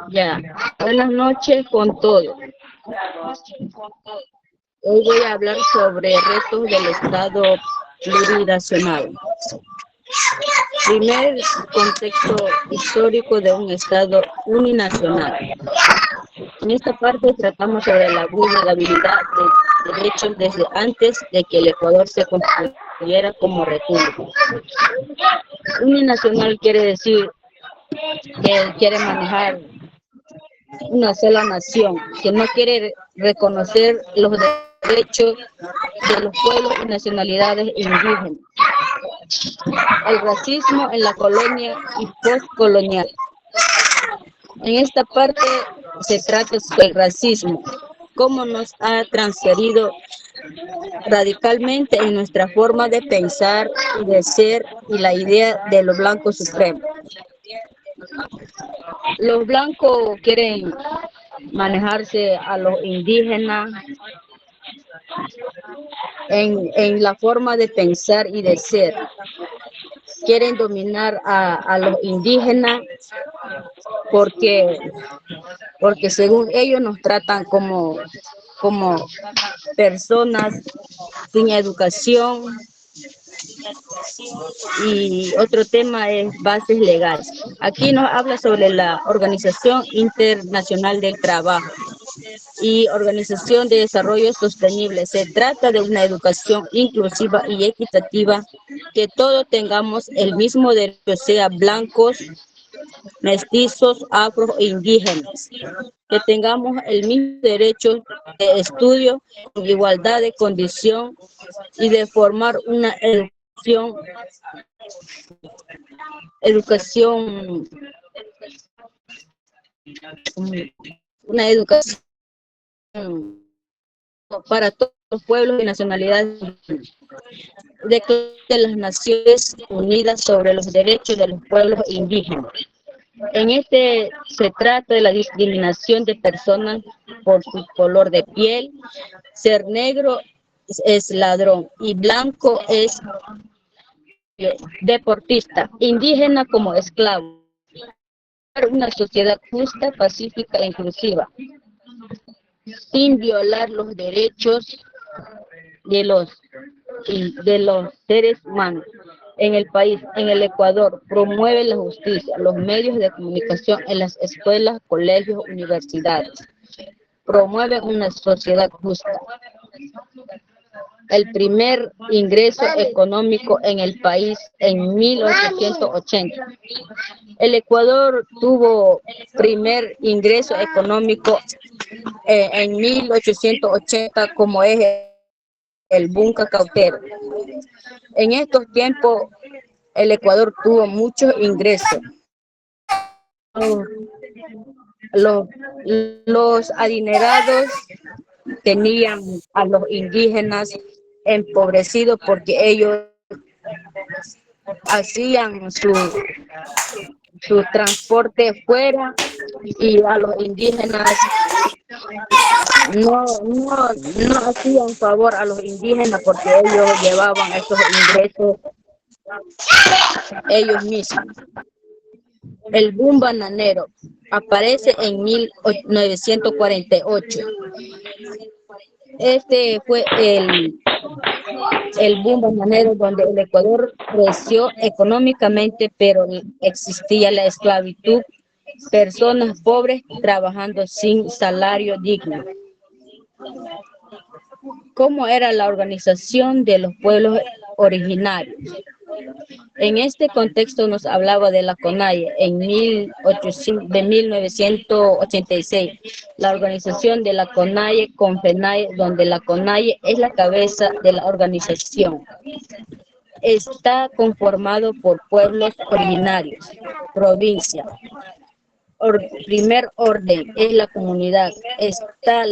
Ya, buenas noches con todo. Hoy voy a hablar sobre retos del Estado plurinacional. Primer contexto histórico de un Estado uninacional. En esta parte tratamos sobre la vulnerabilidad de derechos desde antes de que el Ecuador se constituyera como república. Uninacional quiere decir que quiere manejar una sola nación, que no quiere reconocer los derechos de los pueblos y nacionalidades indígenas. El racismo en la colonia y postcolonial. En esta parte se trata sobre el racismo, cómo nos ha transferido radicalmente en nuestra forma de pensar y de ser y la idea de los blancos supremos. Los blancos quieren manejarse a los indígenas en la forma de pensar y de ser. Quieren dominar a los indígenas porque, porque según ellos nos tratan como personas sin educación. Y otro tema es bases legales. Aquí nos habla sobre la Organización Internacional del Trabajo y Organización de Desarrollo Sostenible. Se trata de una educación inclusiva y equitativa, que todos tengamos el mismo derecho, sea blancos, mestizos, afro e indígenas, que tengamos el mismo derecho de estudio, con igualdad de condición y de formar educación, una educación para todos los pueblos y nacionalidades de las Naciones Unidas sobre los derechos de los pueblos indígenas. En este se trata de la discriminación de personas por su color de piel. Ser negro es ladrón y blanco es deportista, indígena como esclavo. Una sociedad justa, pacífica e inclusiva, sin violar los derechos de los seres humanos. En el país, en el Ecuador, promueve la justicia, los medios de comunicación en las escuelas, colegios, universidades. Promueve una sociedad justa. El primer ingreso económico en el país en 1880. El Ecuador tuvo primer ingreso económico en 1880, como es el boom cacautero. En estos tiempos, el Ecuador tuvo muchos ingresos. Los, los adinerados tenían a los indígenas empobrecidos porque ellos hacían su transporte fuera, y a los indígenas no hacían favor a los indígenas porque ellos llevaban esos ingresos ellos mismos. El boom bananero aparece en 1948. Este fue el boom bananero donde el Ecuador creció económicamente, pero existía la esclavitud, personas pobres trabajando sin salario digno. ¿Cómo era la organización de los pueblos originarios? En este contexto nos hablaba de la CONAIE en 1986, la organización de la CONAIE con FENAIE, donde la CONAIE es la cabeza de la organización. Está conformado por pueblos originarios, provincia. Primer orden es la comunidad, está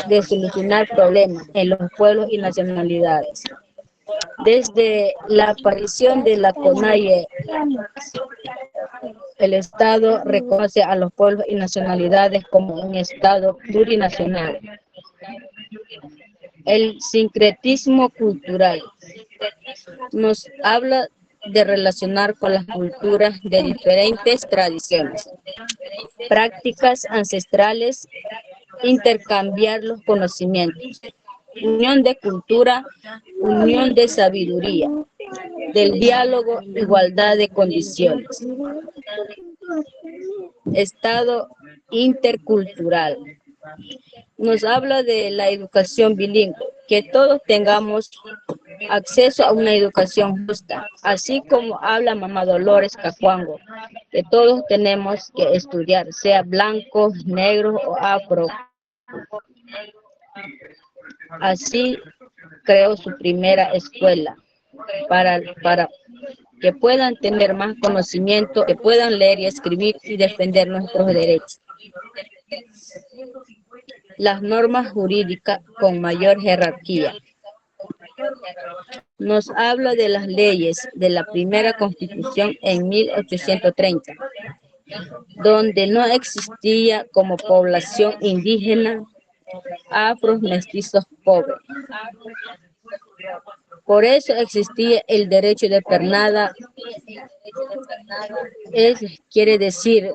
de solucionar problemas en los pueblos y nacionalidades. Desde la aparición de la CONAIE, el Estado reconoce a los pueblos y nacionalidades como un Estado plurinacional. El sincretismo cultural nos habla de relacionar con las culturas de diferentes tradiciones, prácticas ancestrales, intercambiar los conocimientos, unión de cultura, unión de sabiduría, del diálogo, igualdad de condiciones, estado intercultural. Nos habla de la educación bilingüe, que todos tengamos acceso a una educación justa, así como habla Mamá Dolores Cacuango, que todos tenemos que estudiar, sea blancos, negros o afro. Así creó su primera escuela para que puedan tener más conocimiento, que puedan leer y escribir y defender nuestros derechos. Las normas jurídicas con mayor jerarquía. Nos habla de las leyes de la primera Constitución en 1830, donde no existía como población indígena, afros, mestizos, pobres. Por eso existía el derecho de pernada. Quiere decir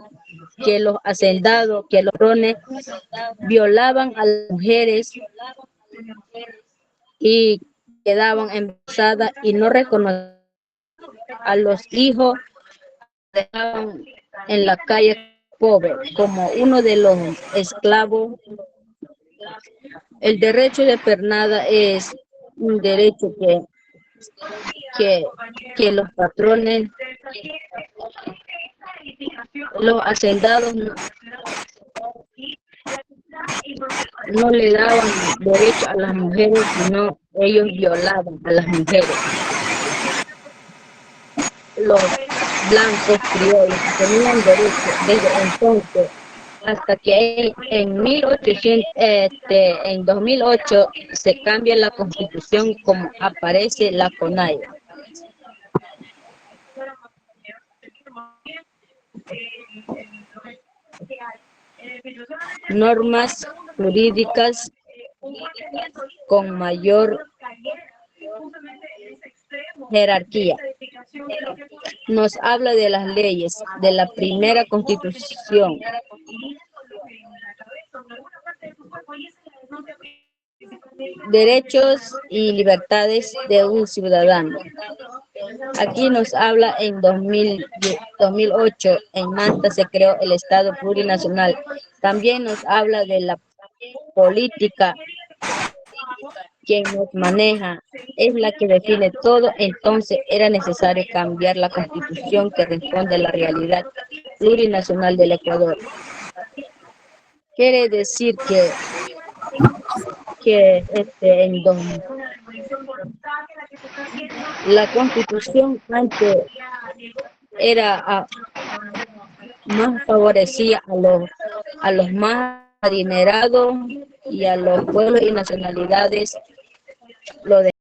que los hacendados, que los rones violaban a las mujeres y quedaban embarazadas y no reconocían a los hijos, dejaban en la calle pobre como uno de los esclavos. El derecho de pernada es un derecho que los patrones, los hacendados no le daban derecho a las mujeres, sino ellos violaban a las mujeres. Los blancos criollos tenían derecho desde entonces hasta que en 2008 se cambia la Constitución como aparece la CONAIE. Normas jurídicas con mayor jerarquía. Nos habla de las leyes de la primera Constitución. Derechos y libertades de un ciudadano. Aquí nos habla en 2008, en Manta se creó el Estado Plurinacional. También nos habla de la política. Quien nos maneja es la que define todo, entonces era necesario cambiar la Constitución que responde a la realidad plurinacional del Ecuador. Quiere decir que la Constitución antes era más favorecía a los más adinerados y a los pueblos y nacionalidades lo de